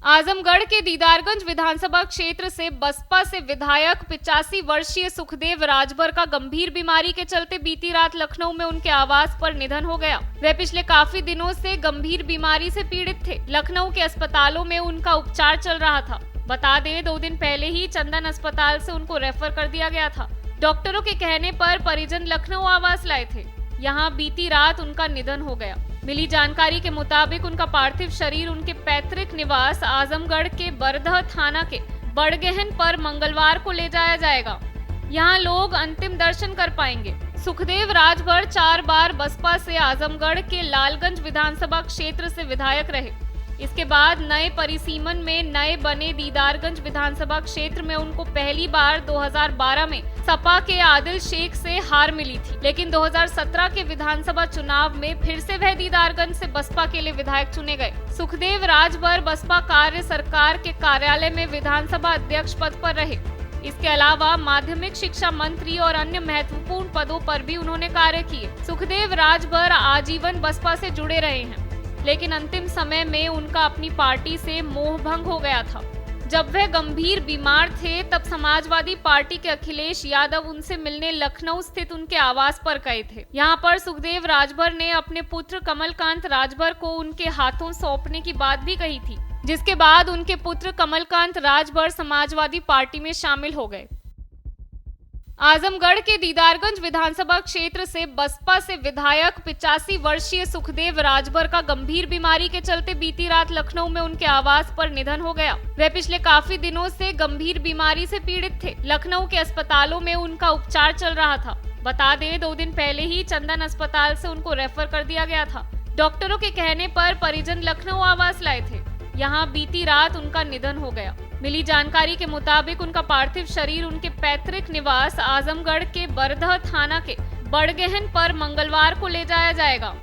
आजमगढ़ के दीदारगंज विधानसभा क्षेत्र से बसपा से विधायक 85 वर्षीय सुखदेव राजभर का गंभीर बीमारी के चलते बीती रात लखनऊ में उनके आवास पर निधन हो गया। वे पिछले काफी दिनों से गंभीर बीमारी से पीड़ित थे। लखनऊ के अस्पतालों में उनका उपचार चल रहा था। बता दें, 2 दिन पहले ही चंदन अस्पताल से उनको रेफर कर दिया गया था। डॉक्टरों के कहने पर परिजन लखनऊ आवास लाए थे। यहाँ बीती रात उनका निधन हो गया। मिली जानकारी के मुताबिक उनका पार्थिव शरीर उनके पैतृक निवास आजमगढ़ के बरदह थाना के बड़गहन पर मंगलवार को ले जाया जाएगा। यहाँ लोग अंतिम दर्शन कर पाएंगे। सुखदेव राजभर 4 बार बसपा से आजमगढ़ के लालगंज विधानसभा क्षेत्र से विधायक रहे। इसके बाद नए परिसीमन में नए बने दीदारगंज विधानसभा क्षेत्र में उनको पहली बार 2012 में सपा के आदिल शेख से हार मिली थी, लेकिन 2017 के विधानसभा चुनाव में फिर से वह दीदारगंज से बसपा के लिए विधायक चुने गए। सुखदेव राजभर बसपा कार्य सरकार के कार्यालय में विधानसभा अध्यक्ष पद पर रहे। इसके अलावा माध्यमिक शिक्षा मंत्री और अन्य महत्वपूर्ण पदों पर भी उन्होंने कार्य किए। सुखदेव राजभर आजीवन बसपा से जुड़े रहे हैं, लेकिन अंतिम समय में उनका अपनी पार्टी से मोह भंग हो गया था। जब वह गंभीर बीमार थे तब समाजवादी पार्टी के अखिलेश यादव उनसे मिलने लखनऊ स्थित उनके आवास पर गए थे। यहाँ पर सुखदेव राजभर ने अपने पुत्र कमलकांत राजभर को उनके हाथों सौंपने की बात भी कही थी, जिसके बाद उनके पुत्र कमलकांत राजभर समाजवादी पार्टी में शामिल हो गए। आजमगढ़ के दीदारगंज विधानसभा क्षेत्र से बसपा से विधायक 85 वर्षीय सुखदेव राजभर का गंभीर बीमारी के चलते बीती रात लखनऊ में उनके आवास पर निधन हो गया। वे पिछले काफी दिनों से गंभीर बीमारी से पीड़ित थे। लखनऊ के अस्पतालों में उनका उपचार चल रहा था। बता दें, 2 दिन पहले ही चंदन अस्पताल से उनको रेफर कर दिया गया था। डॉक्टरों के कहने पर परिजन लखनऊ आवास लाए थे। यहाँ बीती रात उनका निधन हो गया। मिली जानकारी के मुताबिक उनका पार्थिव शरीर उनके पैतृक निवास आजमगढ़ के बरदह थाना के बड़गहन पर मंगलवार को ले जाया जाएगा।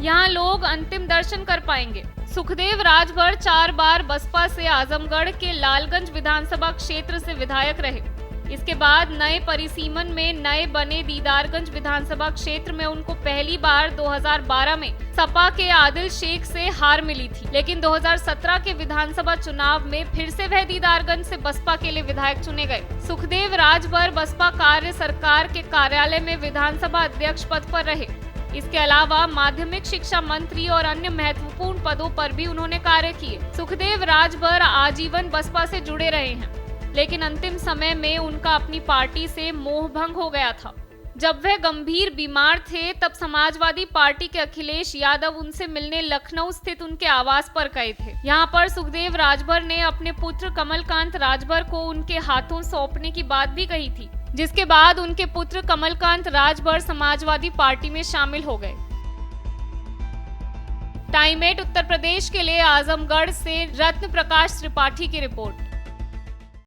यहाँ लोग अंतिम दर्शन कर पाएंगे। सुखदेव राजभर 4 बार बसपा से आजमगढ़ के लालगंज विधानसभा क्षेत्र से विधायक रहे। इसके बाद नए परिसीमन में नए बने दीदारगंज विधानसभा क्षेत्र में उनको पहली बार 2012 में सपा के आदिल शेख से हार मिली थी, लेकिन 2017 के विधानसभा चुनाव में फिर से वह दीदारगंज से बसपा के लिए विधायक चुने गए। सुखदेव राजभर बसपा कार्य सरकार के कार्यालय में विधानसभा अध्यक्ष पद पर रहे। इसके अलावा माध्यमिक शिक्षा मंत्री और अन्य महत्वपूर्ण पदों पर भी उन्होंने कार्य किए। सुखदेव राजभर आजीवन बसपा से जुड़े रहे हैं, लेकिन अंतिम समय में उनका अपनी पार्टी से मोह भंग हो गया था। जब वह गंभीर बीमार थे तब समाजवादी पार्टी के अखिलेश यादव उनसे मिलने लखनऊ स्थित उनके आवास पर गए थे। यहाँ पर सुखदेव राजभर ने अपने पुत्र कमलकांत राजभर को उनके हाथों सौंपने की बात भी कही थी, जिसके बाद उनके पुत्र कमलकांत राजभर समाजवादी पार्टी में शामिल हो गए। टाइम 8 उत्तर प्रदेश के लिए आजमगढ़ से रत्न प्रकाश त्रिपाठी की रिपोर्ट।